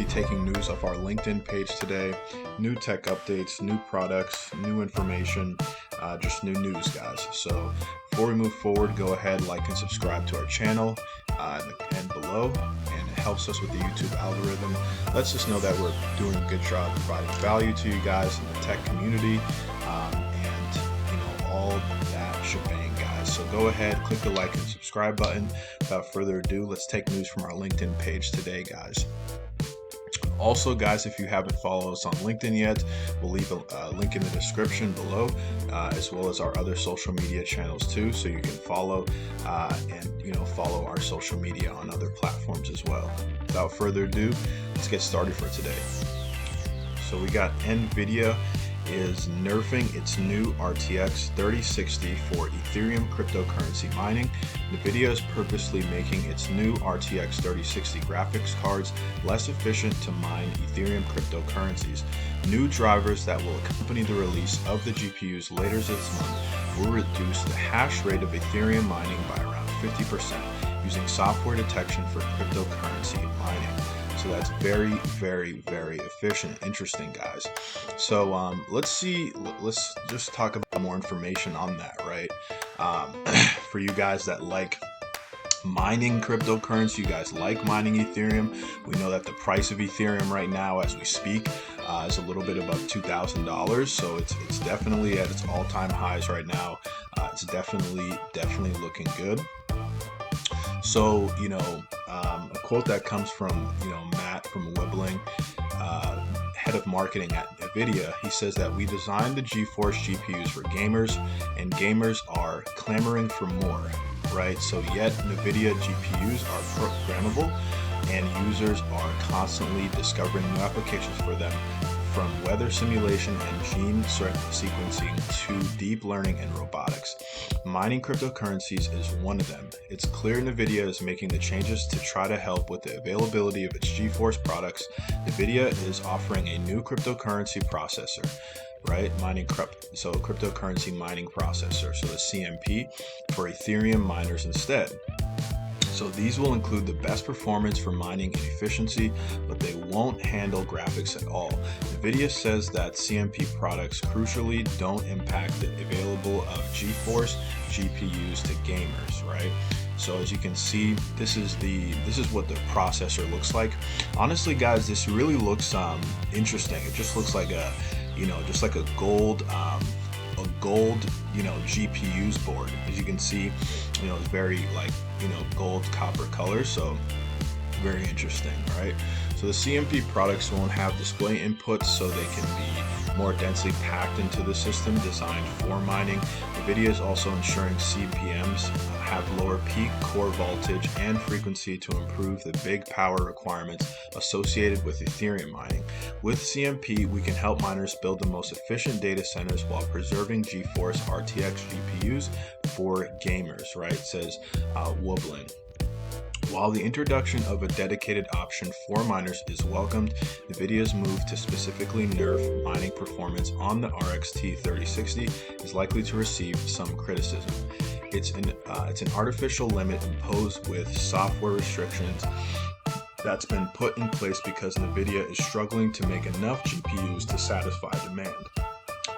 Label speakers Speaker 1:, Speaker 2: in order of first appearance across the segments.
Speaker 1: taking news off our LinkedIn page today. New tech updates, new products, new information, just new news, guys. So before we move forward, go ahead, like and subscribe to our channel and below, and it helps us with the YouTube algorithm. Lets us know that we're doing a good job providing value to you guys in the tech community, and all that shebang, guys. So go ahead, click the like and subscribe button. Without further ado, let's take news from our LinkedIn page today, guys. Also, guys, if you haven't followed us on LinkedIn yet, we'll leave a link in the description below, as well as our other social media channels too, so you can follow and follow our social media on other platforms as well. Without further ado, let's get started for today. So we got NVIDIA is nerfing its new RTX 3060 for Ethereum cryptocurrency mining. NVIDIA is purposely making its new RTX 3060 graphics cards less efficient to mine Ethereum cryptocurrencies. New drivers that will accompany the release of the GPUs later this month will reduce the hash rate of Ethereum mining by around 50% using software detection for cryptocurrency mining. So that's very, very, very efficient. Interesting, guys. So let's just talk about more information on that, right? For you guys that like mining cryptocurrency, you guys like mining Ethereum. We know that the price of Ethereum right now, as we speak, is a little bit above $2,000. So it's definitely at its all-time highs right now. It's definitely looking good. So, a quote that comes from, Matt from Wibbling, head of marketing at NVIDIA. He says that we designed the GeForce GPUs for gamers, and gamers are clamoring for more, right? So yet NVIDIA GPUs are programmable, and users are constantly discovering new applications for them, from weather simulation and gene sequencing to deep learning and robotics. Mining cryptocurrencies is one of them. It's clear NVIDIA is making the changes to try to help with the availability of its GeForce products. NVIDIA is offering a new cryptocurrency processor, right? Cryptocurrency mining processor, so the CMP, for Ethereum miners instead. So these will include the best performance for mining and efficiency, but they won't handle graphics at all. NVIDIA says that CMP products crucially don't impact the available of GeForce GPUs to gamers, right? So as you can see, this is what the processor looks like. Honestly, guys, this really looks interesting. It just looks like a gold GPUs board. As you can see, it's very gold copper color, so very interesting, right? So the CMP products won't have display inputs, so they can be more densely packed into the system designed for mining. NVIDIA is also ensuring CPMs have lower peak core voltage and frequency to improve the big power requirements associated with Ethereum mining. With CMP, we can help miners build the most efficient data centers while preserving GeForce RTX GPUs for gamers, right? Says Wobbling. While the introduction of a dedicated option for miners is welcomed, NVIDIA's move to specifically nerf mining performance on the RX 3060 is likely to receive some criticism. It's an artificial limit imposed with software restrictions that's been put in place because NVIDIA is struggling to make enough GPUs to satisfy demand.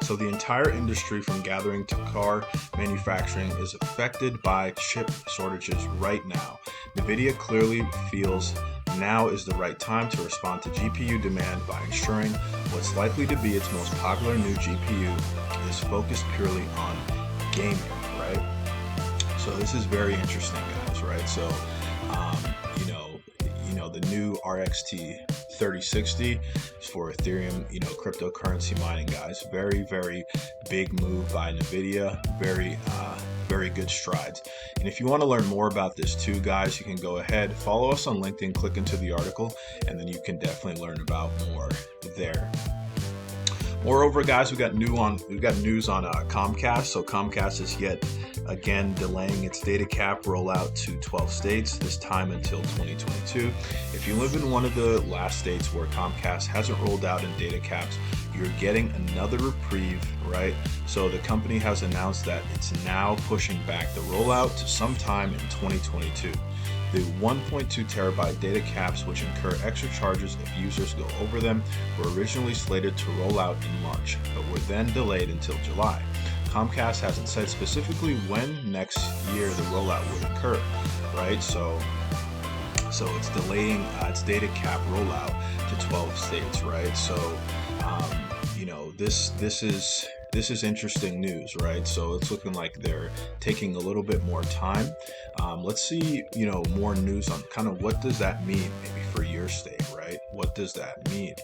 Speaker 1: So the entire industry, from gathering to car manufacturing, is affected by chip shortages right now. NVIDIA clearly feels now is the right time to respond to GPU demand by ensuring what's likely to be its most popular new GPU is focused purely on gaming, right? So this is very interesting, guys, right? So, the new RXT 3060 is for Ethereum, cryptocurrency mining, guys. Very, very big move by NVIDIA. Very good strides. And if you want to learn more about this too, guys, you can go ahead, follow us on LinkedIn, click into the article, and then you can definitely learn about more there. Moreover, guys, we got news on Comcast. So Comcast is yet again delaying its data cap rollout to 12 states, this time until 2022. If you live in one of the last states where Comcast hasn't rolled out in data caps, you're getting another reprieve, right? So the company has announced that it's now pushing back the rollout to sometime in 2022. The 1.2 terabyte data caps, which incur extra charges if users go over them, were originally slated to roll out in March, but were then delayed until July. Comcast hasn't said specifically when next year the rollout would occur, right? So it's delaying its data cap rollout to 12 states, right? So this is interesting news, right? So it's looking like they're taking a little bit more time. Let's see, more news on kind of what does that mean maybe for your state, right? What does that mean?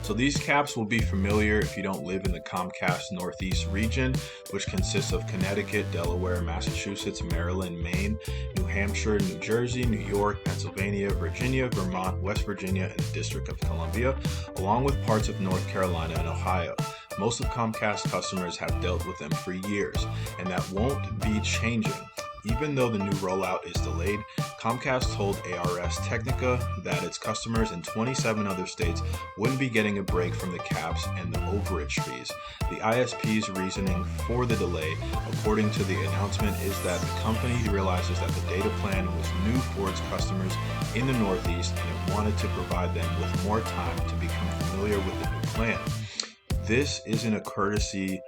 Speaker 1: So these caps will be familiar if you don't live in the Comcast Northeast region, which consists of Connecticut, Delaware, Massachusetts, Maryland, Maine, New Hampshire, New Jersey, New York, Pennsylvania, Virginia, Vermont, West Virginia, and the District of Columbia, along with parts of North Carolina and Ohio. Most of Comcast customers have dealt with them for years, and that won't be changing. Even though the new rollout is delayed, Comcast told ARS Technica that its customers in 27 other states wouldn't be getting a break from the caps and the overage fees. The ISP's reasoning for the delay, according to the announcement, is that the company realizes that the data plan was new for its customers in the Northeast and it wanted to provide them with more time to become familiar with the new plan. This isn't a courtesy.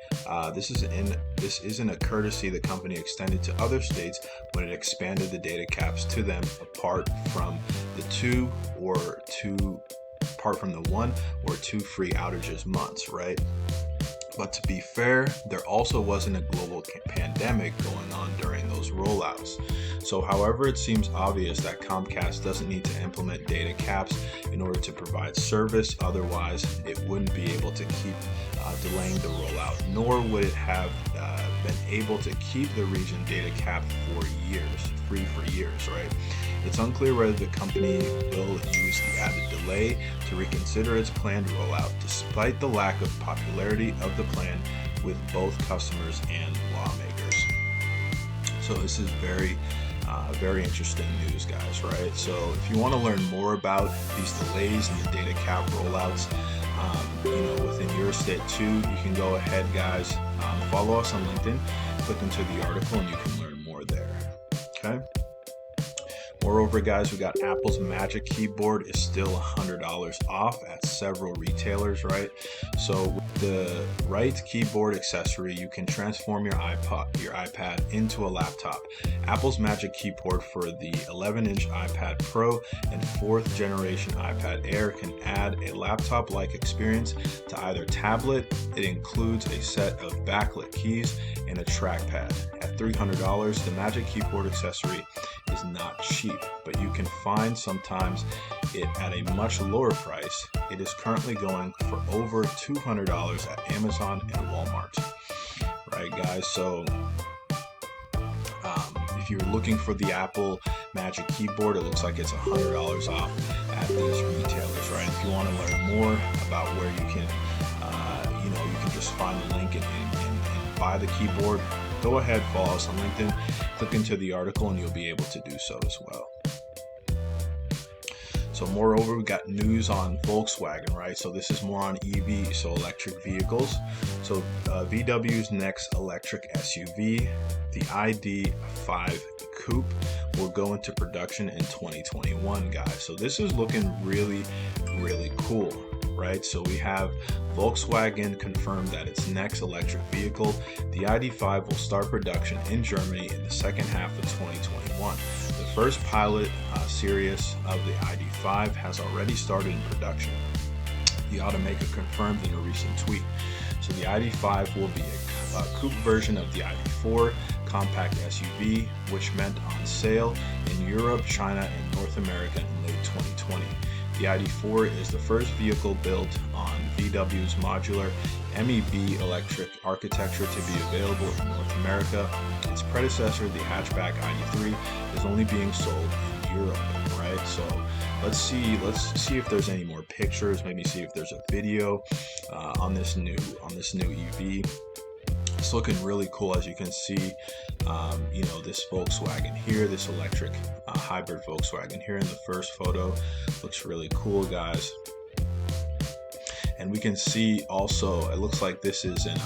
Speaker 1: This isn't a courtesy the company extended to other states when it expanded the data caps to them, apart from the 1 or 2 free outages months, right? But to be fair, there also wasn't a global pandemic going on during those rollouts. So however, it seems obvious that Comcast doesn't need to implement data caps in order to provide service. Otherwise, it wouldn't be able to keep delaying the rollout, nor would it have been able to keep the region data cap free for years, right? It's unclear whether the company will use the added delay to reconsider its planned rollout, despite the lack of popularity of the plan with both customers and lawmakers. So this is very interesting news, guys, right? So if you want to learn more about these delays and the data cap rollouts, within your state too, you can go ahead, guys, follow us on LinkedIn, click into the article, and you can learn more there. Okay. Moreover, guys, we got Apple's Magic Keyboard is still $100 off at several retailers, right? So with the right keyboard accessory, you can transform your iPad into a laptop. Apple's Magic Keyboard for the 11-inch iPad Pro and 4th generation iPad Air can add a laptop-like experience to either tablet. It includes a set of backlit keys and a trackpad. At $300, the Magic Keyboard accessory is not cheap, but you can find sometimes it at a much lower price. It is currently going for over $200 at Amazon and Walmart. Right, guys? So if you're looking for the Apple Magic Keyboard, it looks like it's $100 off at these retailers, right? If you want to learn more about where you can, you can just find the link and buy the keyboard, go ahead, follow us on LinkedIn, click into the article, and you'll be able to do so as well. So moreover, we got news on Volkswagen, right? So this is more on EV, so electric vehicles. So VW's next electric SUV, the ID.5 Coupe, will go into production in 2021, guys. So this is looking really, really cool, right? So we have Volkswagen confirmed that its next electric vehicle, the ID.5, will start production in Germany in the second half of 2021. The first pilot series of the ID.5 has already started in production, the automaker confirmed in a recent tweet. So the ID.5 will be a coupe version of the ID.4 compact SUV, which went on sale in Europe, China, and North America in late 2020. The ID.4 is the first vehicle built on VW's modular MEB electric architecture to be available in North America. Its predecessor, the hatchback ID.3, is only being sold in Europe, right? So let's see if there's any more pictures, maybe see if there's a video on this new EV. It's looking really cool, as you can see. This Volkswagen here, this electric hybrid Volkswagen here in the first photo, looks really cool, guys. And we can see also, it looks like this is in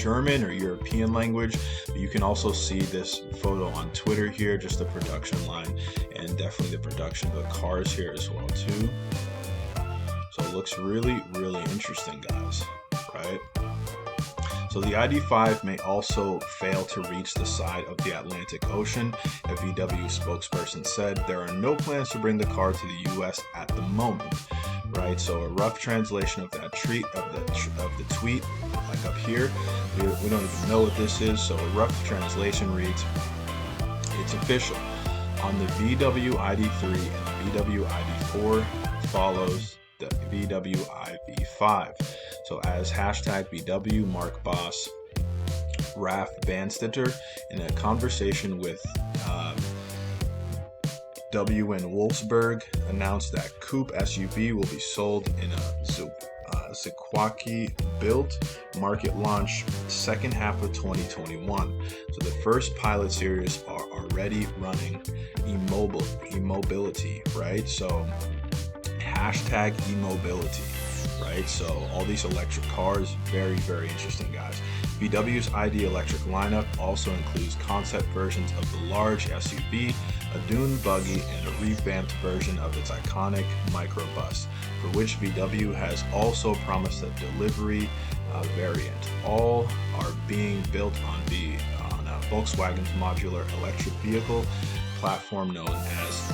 Speaker 1: German or European language. But you can also see this photo on Twitter here, just the production line, and definitely the production of the cars here as well too. So it looks really, really interesting, guys, right? So the ID.5 may also fail to reach the side of the Atlantic Ocean. A VW spokesperson said there are no plans to bring the car to the US at the moment, right? So a rough translation of that of the tweet, like up here, we don't even know what this is. So a rough translation reads, it's official. On the VW ID.3 and the VW ID.4 follows the VW ID.5. So as hashtag VW, Mark Boss, Raf Vanstetter, in a conversation with WN Wolfsburg, announced that coupe SUV will be sold in a Zikuaki built market launch second half of 2021. So the first pilot series are already running e-mobility, right? So hashtag e-mobility, right? So all these electric cars, very, very interesting, guys. VW's ID electric lineup also includes concept versions of the large SUV, a dune buggy, and a revamped version of its iconic microbus, for which VW has also promised a delivery variant. All are being built on Volkswagen's modular electric vehicle platform known as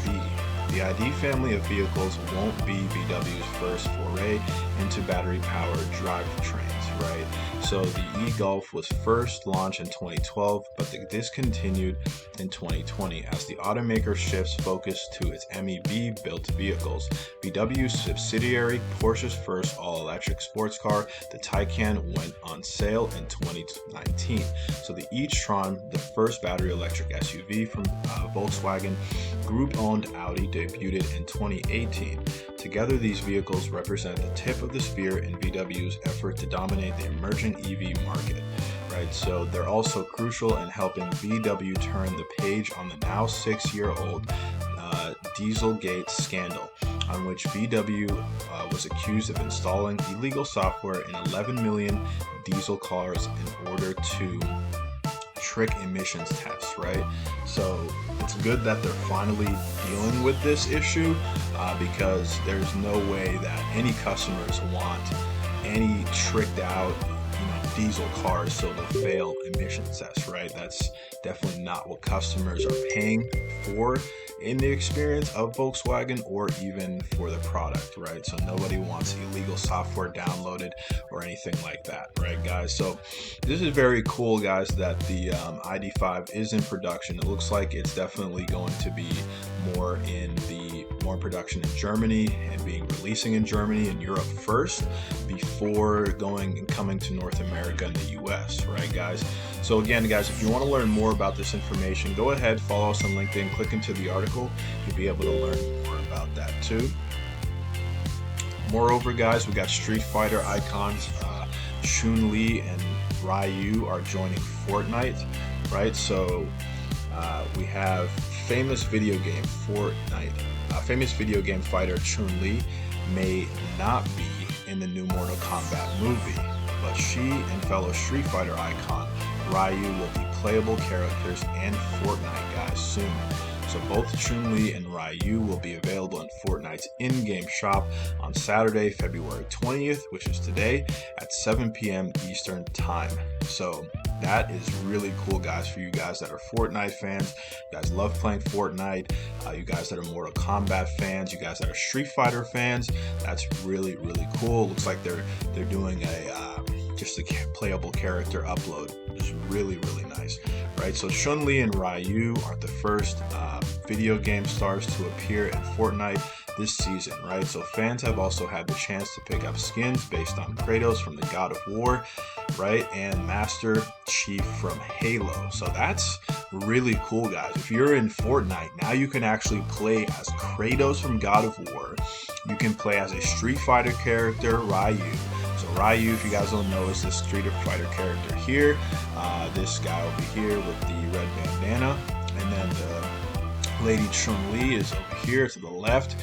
Speaker 1: MEV. The ID family of vehicles won't be VW's first foray into battery-powered drivetrains, right? So the e-Golf was first launched in 2012, but they discontinued in 2020 as the automaker shifts focus to its MEV-built vehicles. VW's subsidiary, Porsche's first all-electric sports car, the Taycan, went on sale in 2019. So the e-tron, the first battery electric SUV from Volkswagen Group-owned Audi, debuted in 2018. Together, these vehicles represent the tip of the spear in VW's effort to dominate the emerging EV market, right? So they're also crucial in helping VW turn the page on the now 6-year-old Dieselgate scandal, on which VW was accused of installing illegal software in 11 million diesel cars in order to trick emissions tests, right? So it's good that they're finally dealing with this issue because there's no way that any customers want any tricked out diesel cars so they'll fail emissions tests, right? That's definitely not what customers are paying for in the experience of Volkswagen or even for the product, right? So nobody wants illegal software downloaded or anything like that, right, guys? So this is very cool, guys, that the ID.5 is in production. It looks like it's definitely going to be more production in Germany and releasing in Germany and Europe first before coming to North America and the US, right, guys? So again, guys, if you want to learn more about this information, go ahead, follow us on LinkedIn, click into the article. You'll be able to learn more about that too. Moreover, guys, we got Street Fighter icons Chun-Li and Ryu are joining Fortnite, right? So we have famous video game fighter Chun-Li may not be in the new Mortal Kombat movie, but she and fellow Street Fighter icon Ryu will be playable characters in Fortnite, guys, soon. So both Chun-Li and Ryu will be available in Fortnite's in-game shop on Saturday, February 20th, which is today, at 7 p.m. Eastern Time. So that is really cool, guys, for you guys that are Fortnite fans. You guys love playing Fortnite. You guys that are Mortal Kombat fans, you guys that are Street Fighter fans, that's really, really cool. Looks like they're doing just a playable character upload, which is really, really nice, right? So Chun-Li and Ryu are the first video game stars to appear in Fortnite this season, right? So fans have also had the chance to pick up skins based on Kratos from the God of War, right? And Master Chief from Halo. So that's really cool, guys. If you're in Fortnite, now you can actually play as Kratos from God of War. You can play as a Street Fighter character, Ryu. So Ryu, if you guys don't know, is this Street Fighter character here. This guy over here with the red bandana. And then Lady Chun-Li is over here to the left.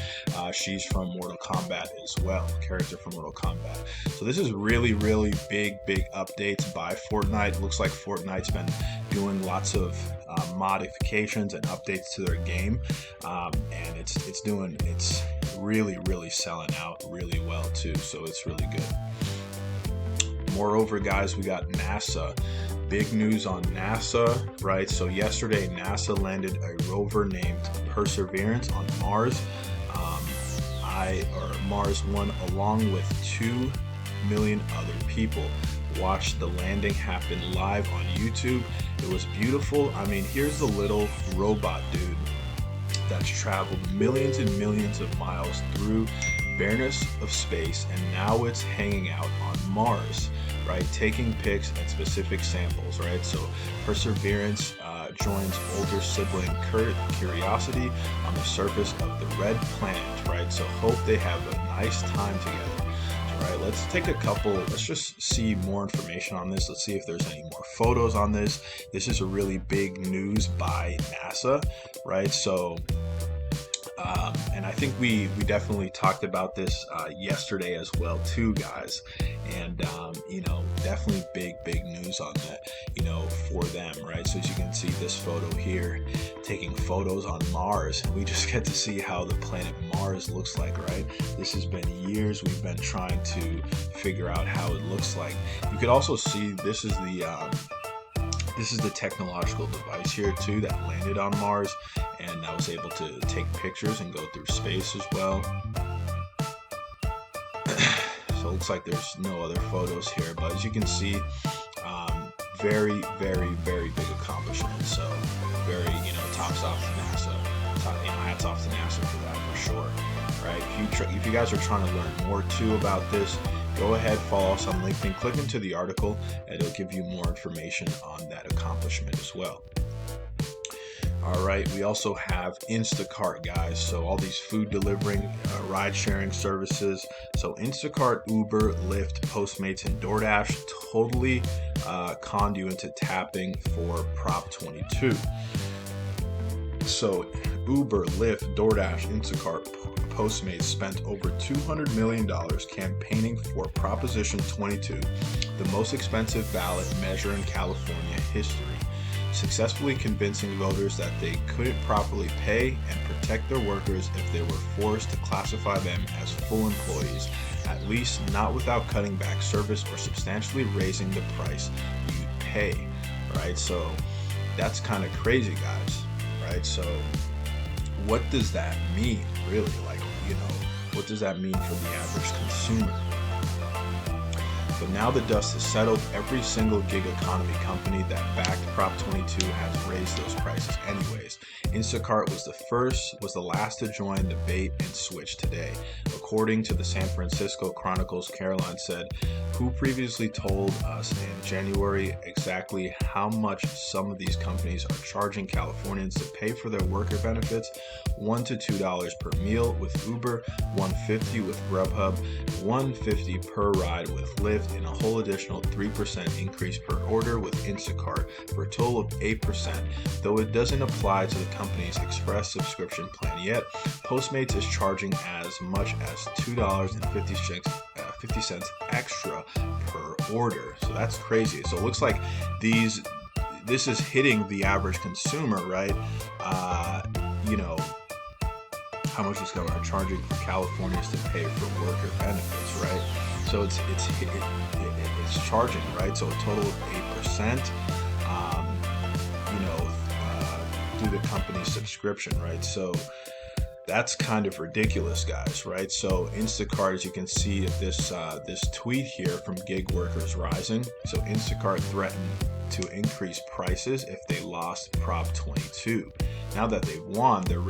Speaker 1: She's from Mortal Kombat as well, character from Mortal Kombat. So this is really big updates by Fortnite. Looks like Fortnite's been doing lots of modifications and updates to their game, and it's really selling out really well too. So it's really good. Moreover, guys, we got NASA. Big news on NASA, right? So yesterday, NASA landed a rover named Perseverance on Mars. Mars One, along with 2 million other people, watched the landing happen live on YouTube. It was beautiful. I mean, here's the little robot dude that's traveled millions and millions of miles through bareness of space, and now it's hanging out on Mars, right? Taking pics at specific samples, right? So Perseverance joins older sibling Curiosity on the surface of the red planet, right? So hope they have a nice time together. All right, let's just see more information on this. Let's see if there's any more photos on this. This is a really big news by NASA, right? So and I think we definitely talked about this yesterday as well too, guys. And definitely big news on that, for them, right? So as you can see this photo here, taking photos on Mars, and we just get to see how the planet Mars looks like, right? This has been years we've been trying to figure out how it looks like. You could also see this is the technological device here too that landed on Mars, and I was able to take pictures and go through space as well. So it looks like there's no other photos here, but as you can see, very big accomplishment. So very, tops off to NASA. Hats off to NASA for that for sure, right? If you guys are trying to learn more too about this, go ahead, follow us on LinkedIn, click into the article, and it'll give you more information on that accomplishment as well. All right, we also have Instacart, guys. So all these food delivering, ride-sharing services. So Instacart, Uber, Lyft, Postmates, and DoorDash totally conned you into tapping for Prop 22. So Uber, Lyft, DoorDash, Instacart, Postmates spent over $200 million campaigning for Proposition 22, the most expensive ballot measure in California history, successfully convincing voters that they couldn't properly pay and protect their workers if they were forced to classify them as full employees, at least not without cutting back service or substantially raising the price you pay, right? So that's kind of crazy, guys, right? So what does that mean, really? What does that mean for the average consumer? But now the dust has settled. Every single gig economy company that backed Prop 22 has raised those prices anyways. Instacart was the last to join the bait and switch today. According to the San Francisco Chronicle's, Caroline said, who previously told us in January exactly how much some of these companies are charging Californians to pay for their worker benefits, $1 to $2 per meal with Uber, $1.50 with Grubhub, $1.50 per ride with Lyft, and a whole additional 3% increase per order with Instacart for a total of 8%, though it doesn't apply to the company's Express subscription plan yet. Postmates is charging as much as $2.50 extra per order. So that's crazy. So it looks like this is hitting the average consumer, right? How much is government charging for Californians to pay for worker benefits, right? So it's charging, right? So a total of 8%, through the company's subscription, right? So that's kind of ridiculous, guys, right? So Instacart, as you can see this tweet here from Gig Workers Rising. So Instacart threatened to increase prices if they lost Prop 22. Now that they've won, they're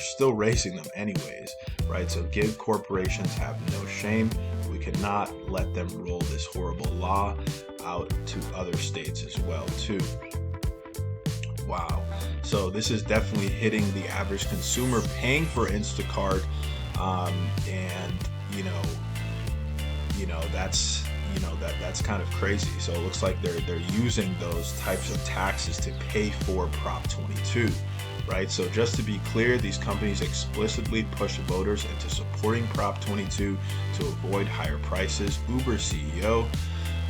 Speaker 1: still raising them anyways, right? So gig corporations have no shame. We cannot let them roll this horrible law out to other states as well, too. Wow. So this is definitely hitting the average consumer paying for Instacart, and that's kind of crazy. So it looks like they're using those types of taxes to pay for Prop 22, right? So just to be clear, these companies explicitly push voters into supporting Prop 22 to avoid higher prices. Uber CEO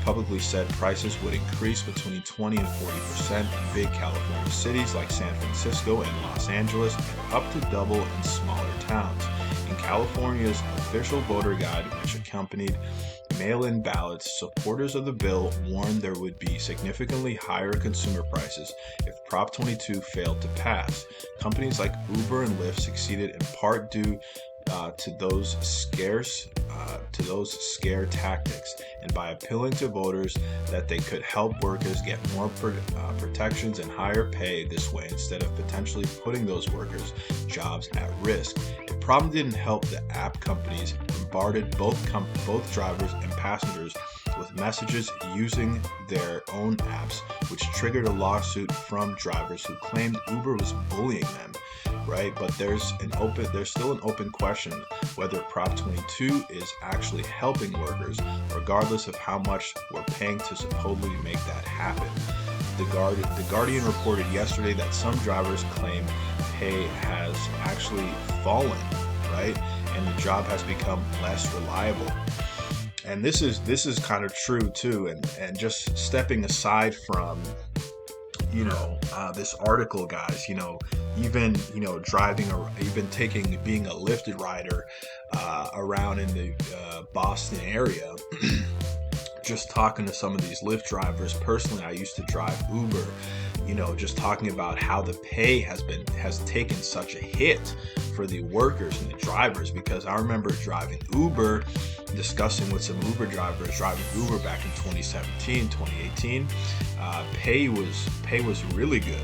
Speaker 1: publicly said prices would increase between 20 and 40% in big California cities like San Francisco and Los Angeles, and up to double in smaller towns. In California's official voter guide, which accompanied mail-in ballots, supporters of the bill warned there would be significantly higher consumer prices if Prop 22 failed to pass. Companies like Uber and Lyft succeeded in part due to those scare tactics, and by appealing to voters that they could help workers get more protections and higher pay this way, instead of potentially putting those workers' jobs at risk. The problem didn't help. The app companies bombarded both drivers and passengers with messages using their own apps, which triggered a lawsuit from drivers who claimed Uber was bullying them. Right, but there's still an open question whether Prop 22 is actually helping workers, regardless of how much we're paying to supposedly make that happen. The Guardian reported yesterday that some drivers claim pay has actually fallen, right, and the job has become less reliable. And this is kind of true too. And just stepping aside from this article, guys, even driving or even being a Lyft rider around in the Boston area, just talking to some of these Lyft drivers. Personally, I used to drive Uber, just talking about how the pay has taken such a hit for the workers and the drivers, because I remember driving Uber, discussing with some Uber drivers driving Uber back in 2017, 2018. Pay was really good.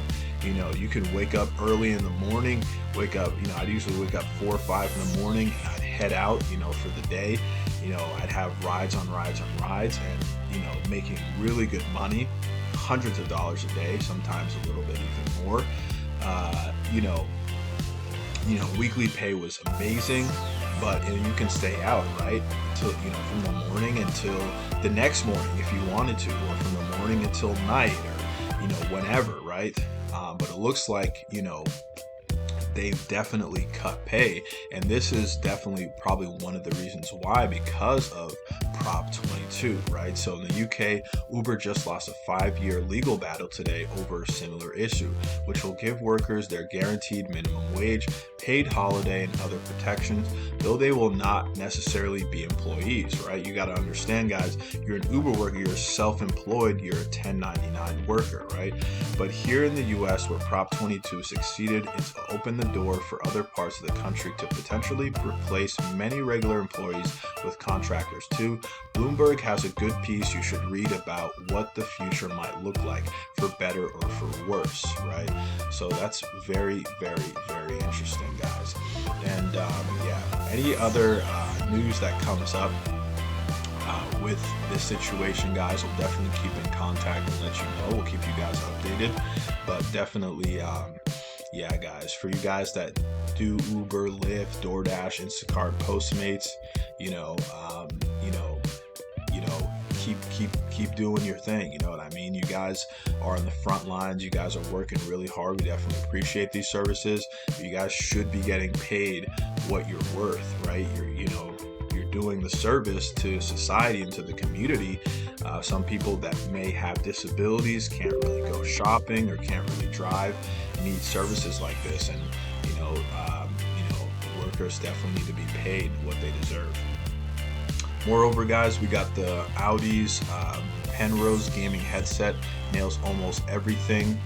Speaker 1: You could wake up early in the morning, I'd usually wake up 4 or 5 in the morning, and I'd head out, for the day. I'd have rides on rides on rides, and, making really good money, hundreds of dollars a day, sometimes a little bit even more. Weekly pay was amazing, but you can stay out, right, till from the morning until the next morning if you wanted to, or from the morning until night, or whenever, right? But it looks like they've definitely cut pay, and this is definitely probably one of the reasons why, because of Prop 22, right? So in the UK, Uber just lost a 5-year legal battle today over a similar issue, which will give workers their guaranteed minimum wage, paid holiday, and other protections, though they will not necessarily be employees, right? You got to understand, guys, you're an Uber worker, you're self-employed, you're a 1099 worker, right? But here in the US, where Prop 22 succeeded, it's opened the door for other parts of the country to potentially replace many regular employees with contractors too. Bloomberg has a good piece you should read about what the future might look like, for better or for worse, right? So that's very, very, very interesting, guys. And any other news that comes up with this situation, guys, we'll definitely keep in contact and let you know. We'll keep you guys updated, but definitely guys, for you guys that do Uber, Lyft, DoorDash, Instacart, Postmates, keep doing your thing. You know what I mean? You guys are on the front lines. You guys are working really hard. We definitely appreciate these services. You guys should be getting paid what you're worth, right? You're doing the service to society and to the community. Some people that may have disabilities, can't really go shopping or can't really drive, need services like this, and workers definitely need to be paid what they deserve. Moreover, guys, we got the Audi's Penrose gaming headset. Nails almost everything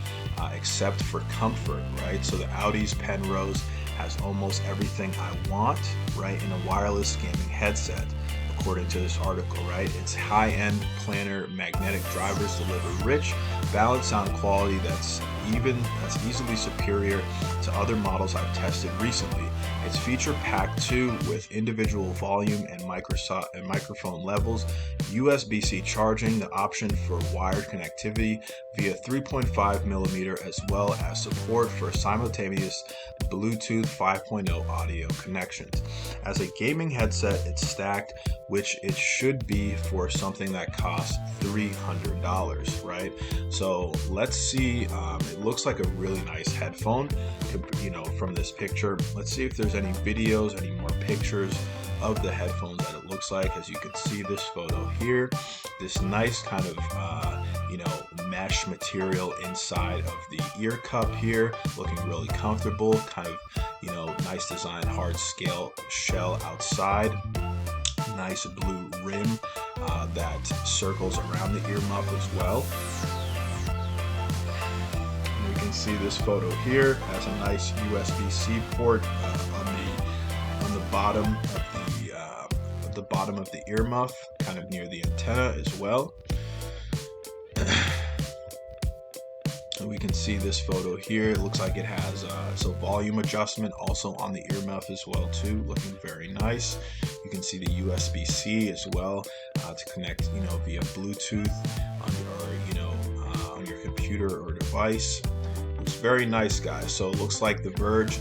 Speaker 1: except for comfort, right? So the Audi's Penrose has almost everything I want, right, in a wireless gaming headset, according to this article, right? Its high-end planar magnetic drivers deliver rich, balanced sound quality that's easily superior to other models I've tested recently. It's feature-packed too, with individual volume and microphone levels, USB-C charging, the option for wired connectivity via 3.5mm, as well as support for simultaneous Bluetooth 5.0 audio connections. As a gaming headset, it's stacked, which it should be for something that costs $300, right? So let's see. It it looks like a really nice headphone, you know, from this picture. Let's see if there's any videos, any more pictures of the headphones that it looks like. As you can see this photo here, this nice kind of you know, mesh material inside of the ear cup here, looking really comfortable, kind of, you know, nice design, hard scale shell outside, nice blue rim that circles around the ear muff as well. You can see this photo here has a nice USB-C port on the bottom of the bottom of the ear muff, kind of near the antenna as well. We can see this photo here. It looks like it has so volume adjustment also on the ear muff as well too, looking very nice. You can see the USB-C as well to connect, you know, via Bluetooth on your computer or device. It's very nice, guys. So it looks like The Verge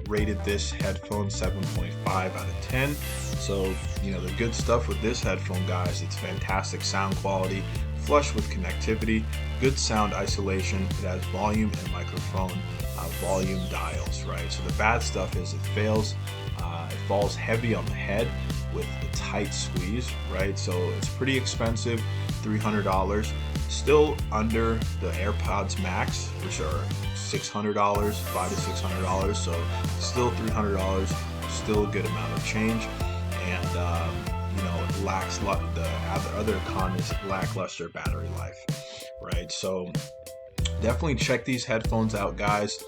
Speaker 1: rated this headphone 7.5 out of 10. So, you know, the good stuff with this headphone, guys, it's fantastic sound quality, flush with connectivity, good sound isolation. It has volume and microphone volume dials, right? So the bad stuff is it falls heavy on the head with a tight squeeze, right? So it's pretty expensive, $300, still under the AirPods Max, which are $600, $500 to $600. So still $300, still a good amount of change. And you know, it lacks the other con is lackluster battery life, right? So definitely check these headphones out, guys.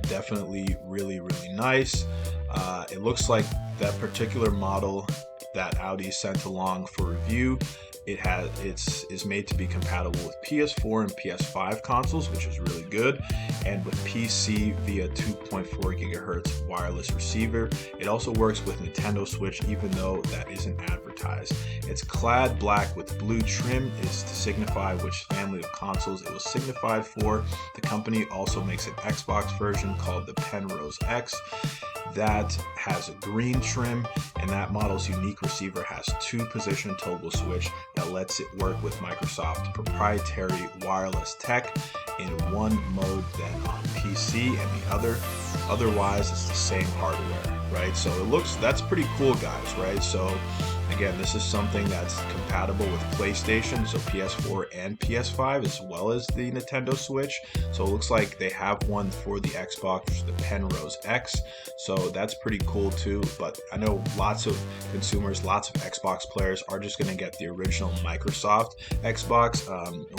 Speaker 1: Definitely really nice. It looks like that particular model that Audi sent along for review, it's made to be compatible with PS4 and PS5 consoles, which is really good, and with PC via 2.4 gigahertz wireless receiver. It also works with Nintendo Switch, even though that isn't advertised. It's clad black with blue trim is to signify which family of consoles it was signified for. The company also makes an Xbox version called the Penrose X that has a green trim, and that model's unique receiver has 2-position toggle switch that lets it work with Microsoft's proprietary wireless tech in one mode than on PC, and otherwise it's the same hardware, right? So that's pretty cool, guys, right? So again, this is something that's compatible with PlayStation, so PS4 and PS5, as well as the Nintendo Switch. So it looks like they have one for the Xbox, which is the Penrose X. So that's pretty cool too. But I know lots of consumers, lots of Xbox players are just going to get the original Microsoft Xbox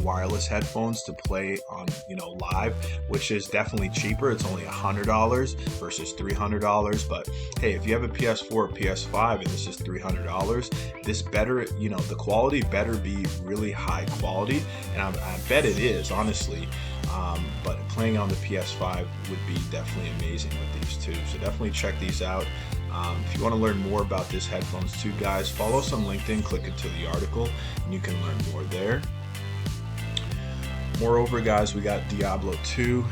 Speaker 1: wireless headphones to play on, you know, live, which is definitely cheaper. It's only $100 versus $300. But hey, if you have a PS4 or PS5 and this is $300, this better, you know, the quality better be really high quality, and I bet it is, honestly. But playing on the PS5 would be definitely amazing with these two. So definitely check these out. If you want to learn more about this headphones too, guys, follow us on LinkedIn, click into the article, and you can learn more there. Moreover, guys, we got Diablo 2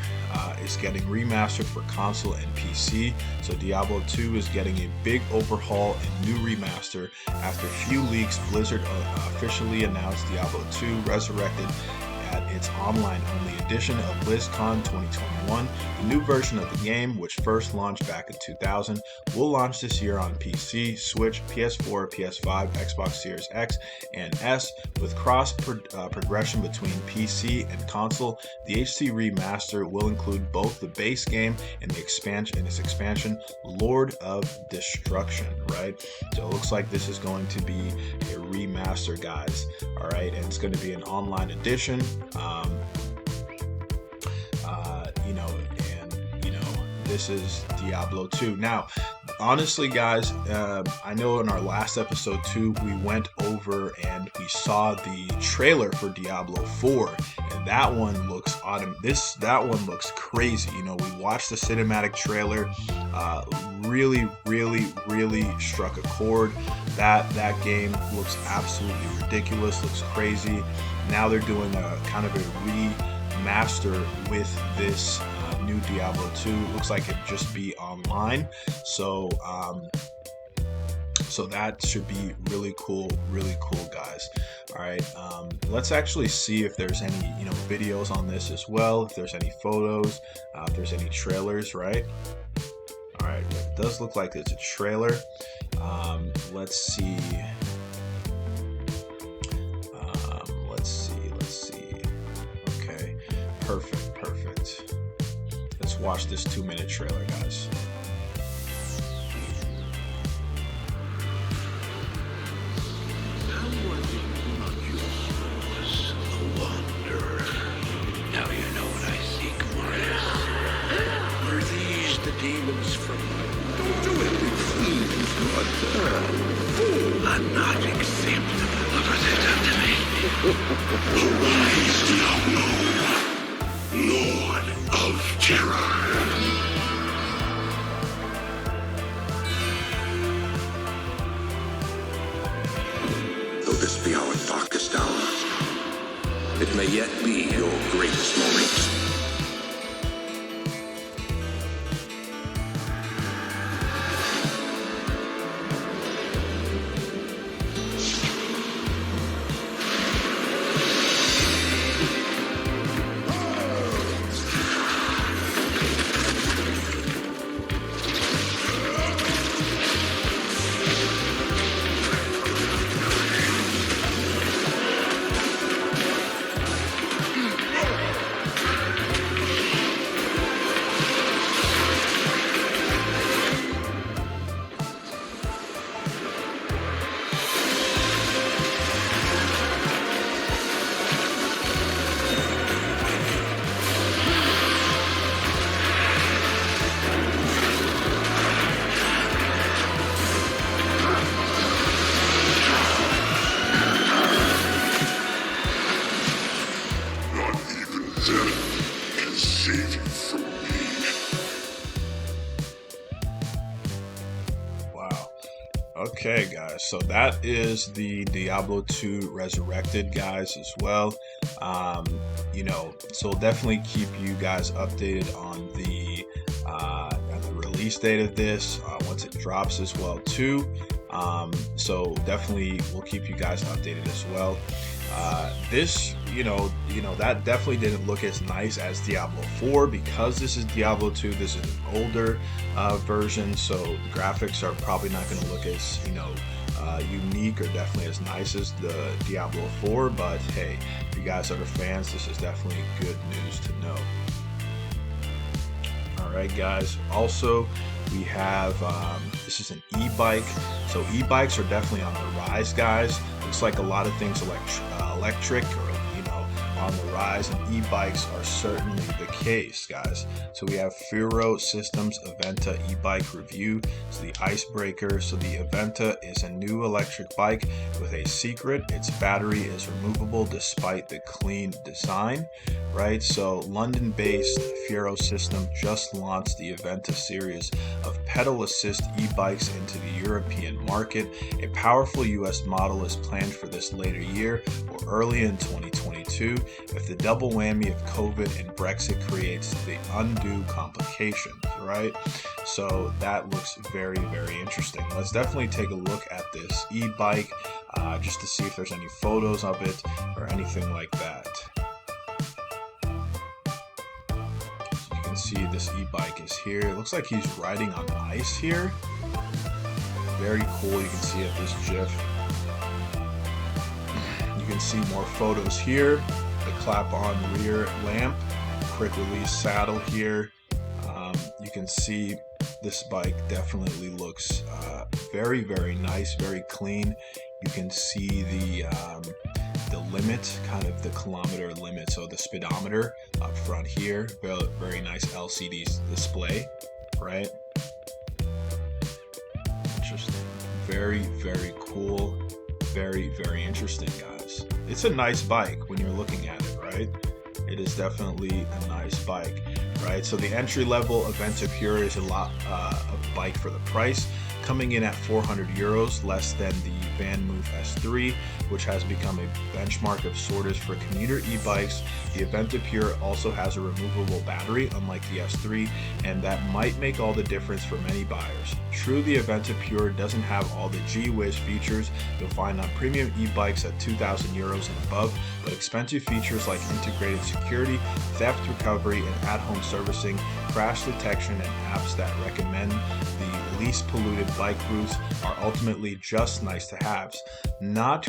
Speaker 1: is getting remastered for console and PC. So Diablo 2 is getting a big overhaul and new remaster. After a few leaks, Blizzard officially announced Diablo 2 Resurrected at its online-only edition of BlizzCon 2021. The new version of the game, which first launched back in 2000, will launch this year on PC, Switch, PS4, PS5, Xbox Series X and S, with progression between PC and console. The HD remaster will include both the base game and the expansion, Lord of Destruction, right? So it looks like this is going to be a remaster, guys. All right, and it's going to be an online edition. This is Diablo 2. Now, honestly, guys, I know in our last episode too, we went over and we saw the trailer for Diablo 4, and that one looks that one looks crazy. You know, we watched the cinematic trailer, really struck a chord. That game looks absolutely ridiculous, looks crazy. Now they're doing a kind of a remaster with this new Diablo 2. Looks like it'd just be online. So so that should be really cool, guys. All right, let's actually see if there's any, videos on this as well, if there's any photos, if there's any trailers, right? All right, it does look like there's a trailer. Let's see. Let's see. Okay, perfect. Let's watch this 2-minute trailer, guys.
Speaker 2: Demons from my... Don't do it, please, but I'm not acceptable. What was it done to me? Arise now, Lord of Terror. Though this be our darkest hour, it may yet be your greatest moment.
Speaker 1: Okay, guys, so that is the Diablo 2 Resurrected, guys, as well. So definitely keep you guys updated on the release date of this once it drops as well too. So definitely we'll keep you guys updated as well. This, that definitely didn't look as nice as Diablo 4 because this is Diablo 2. This is an older version, so the graphics are probably not going to look as, unique or definitely as nice as the Diablo 4. But hey, if you guys are fans, this is definitely good news to know. All right, guys. Also, we have this is an e-bike. So e-bikes are definitely on the rise, guys. Looks like a lot of things electric or on the rise, and e-bikes are certainly the case, guys. So we have Furo Systems Aventa e-bike review. So the Icebreaker. So the Aventa is a new electric bike with a secret. Its battery is removable despite the clean design, right? So London-based Furo System just launched the Aventa series of pedal assist e-bikes into the European market. A powerful US model is planned for this later year or early in 2022 if the double whammy of COVID and Brexit creates the undue complications, right? So that looks very, very interesting. Let's definitely take a look at this e-bike just to see if there's any photos of it or anything like that. You can see this e-bike is here. It looks like he's riding on ice here. Very cool. You can see it, this GIF. You can see more photos here. The clap-on rear lamp, quick release saddle here. You can see this bike definitely looks very, very nice, very clean. You can see the limit, kind of the kilometer limit, so the speedometer up front here. Very, very nice LCD display, right? Interesting. Very, very cool. Very, very interesting, guys. It's a nice bike when you're looking at it, right? It is definitely a nice bike, right? So the entry level Aventa Pure is a lot of bike for the price, coming in at 400 euros, less than the VanMoof S3, which has become a benchmark of sorters for commuter e-bikes. The Aventa Pure also has a removable battery, unlike the S3, and that might make all the difference for many buyers. True, the Aventa Pure doesn't have all the gee-whiz features you'll find on premium e-bikes at 2,000 euros and above, but expensive features like integrated security, theft recovery, and at-home servicing, crash detection, and apps that recommend the least polluted bike routes are ultimately just nice to haves. Not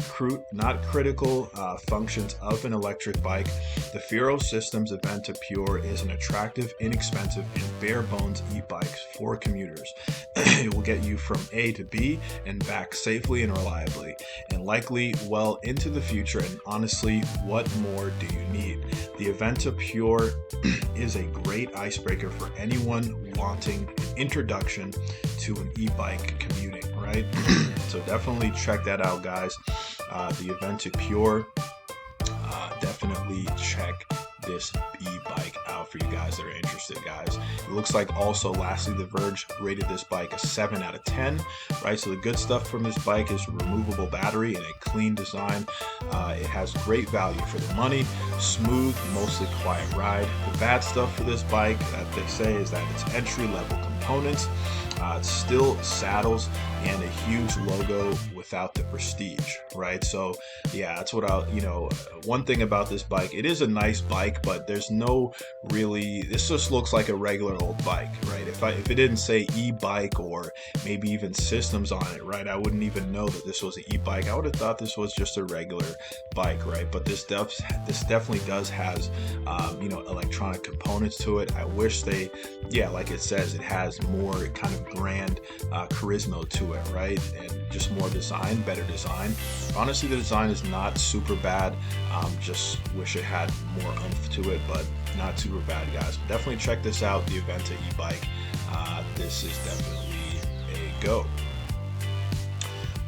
Speaker 1: critical functions of an electric bike, the Furo Systems Aventa Pure is an attractive, inexpensive, and bare bones e-bike for commuters. It will get you from A to B and back safely and reliably, and likely well into the future. And honestly, what more do you need? The Aventa Pure is a great icebreaker for anyone wanting an introduction to an e-bike commuting, right? So definitely check that out, guys. The Aventa Pure, definitely check this e-bike out for you guys that are interested, guys. It looks like also, lastly, The Verge rated this bike a 7 out of 10, right? So the good stuff from this bike is a removable battery and a clean design. It has great value for the money, smooth, mostly quiet ride. The bad stuff for this bike that they say is that it's entry-level components. It's still saddles and a huge logo without the prestige, right? So yeah, that's what one thing about this bike, it is a nice bike, but there's no really, this just looks like a regular old bike, right? If it didn't say e-bike or maybe even systems on it, right, I wouldn't even know that this was an e-bike. I would have thought this was just a regular bike, right? But this definitely does has electronic components to it. I wish like it says, it has more kind of grand charisma to it, right? And just more design, better design. Honestly, the design is not super bad. Just wish it had more oomph to it, but not super bad, guys. But definitely check this out, the Aventa e-bike. This is definitely a go.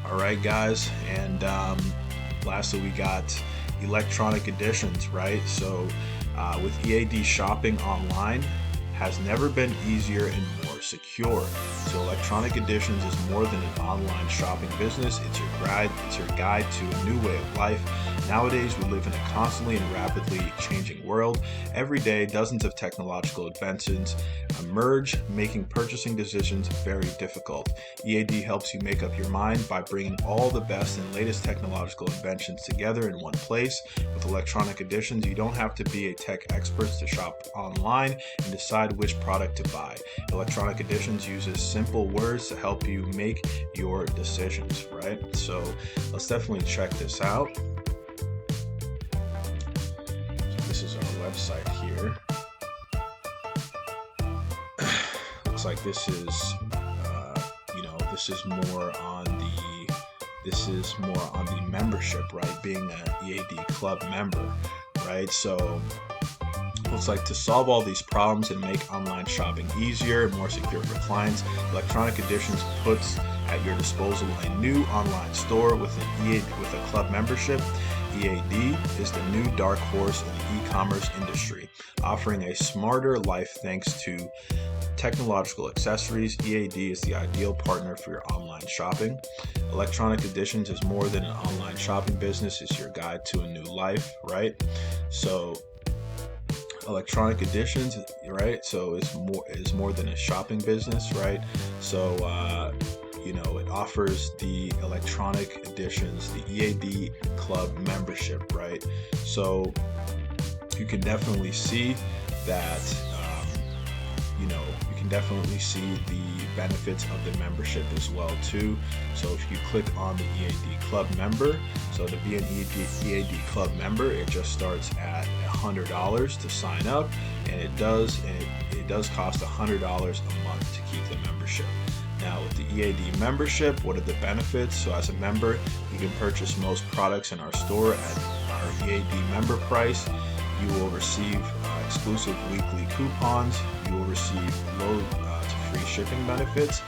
Speaker 1: All right, guys, and lastly, we got electronic editions, right? So with EAD shopping online has never been easier and more secure. So Electronic Editions is more than an online shopping business. It's your guide to a new way of life. Nowadays, we live in a constantly and rapidly changing world. Every day, dozens of technological inventions emerge, making purchasing decisions very difficult. EAD helps you make up your mind by bringing all the best and latest technological inventions together in one place. With Electronic Editions, you don't have to be a tech expert to shop online and decide which product to buy. Electronic Editions uses simple words to help you make your decisions, right? So let's definitely check this out. So this is our website here. Looks like this is this is more on the membership, right? Being an EAD club member, right? So looks like to solve all these problems and make online shopping easier and more secure for clients, Electronic Editions puts at your disposal a new online store with a club membership. EAD is the new dark horse in the e-commerce industry, offering a smarter life thanks to technological accessories. EAD is the ideal partner for your online shopping. Electronic Editions is more than an online shopping business. It's your guide to a new life, right? So Electronic Editions, right? So is more than a shopping business, right? So it offers the Electronic Editions, the EAD club membership, right? So you can definitely see that you can definitely see the benefits of the membership as well too. So if you click on the EAD club member, so to be an EAD club member, it just starts at $100 to sign up, and it does cost $100 a month to keep the membership. Now with the EAD membership, what are the benefits? So as a member, you can purchase most products in our store at our EAD member price. You will receive exclusive weekly coupons. You will receive low to free shipping benefits.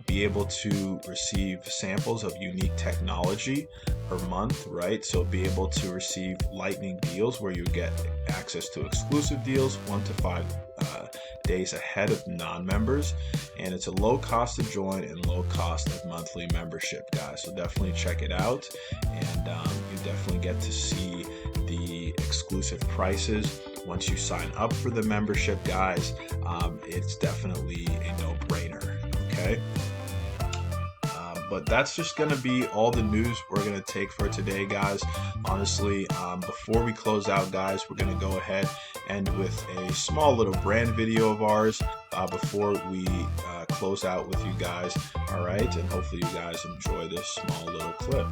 Speaker 1: Be able to receive samples of unique technology per month, right? So be able to receive lightning deals where you get access to exclusive deals 1 to 5 days ahead of non-members, and it's a low cost to join and low cost of monthly membership, guys. So definitely check it out, and you definitely get to see the exclusive prices once you sign up for the membership, guys. It's definitely a no-brainer. Okay. But that's just going to be all the news we're going to take for today, guys. Honestly, before we close out, guys, we're going to go ahead and with a small little brand video of ours before we close out with you guys. All right, and hopefully you guys enjoy this small little clip.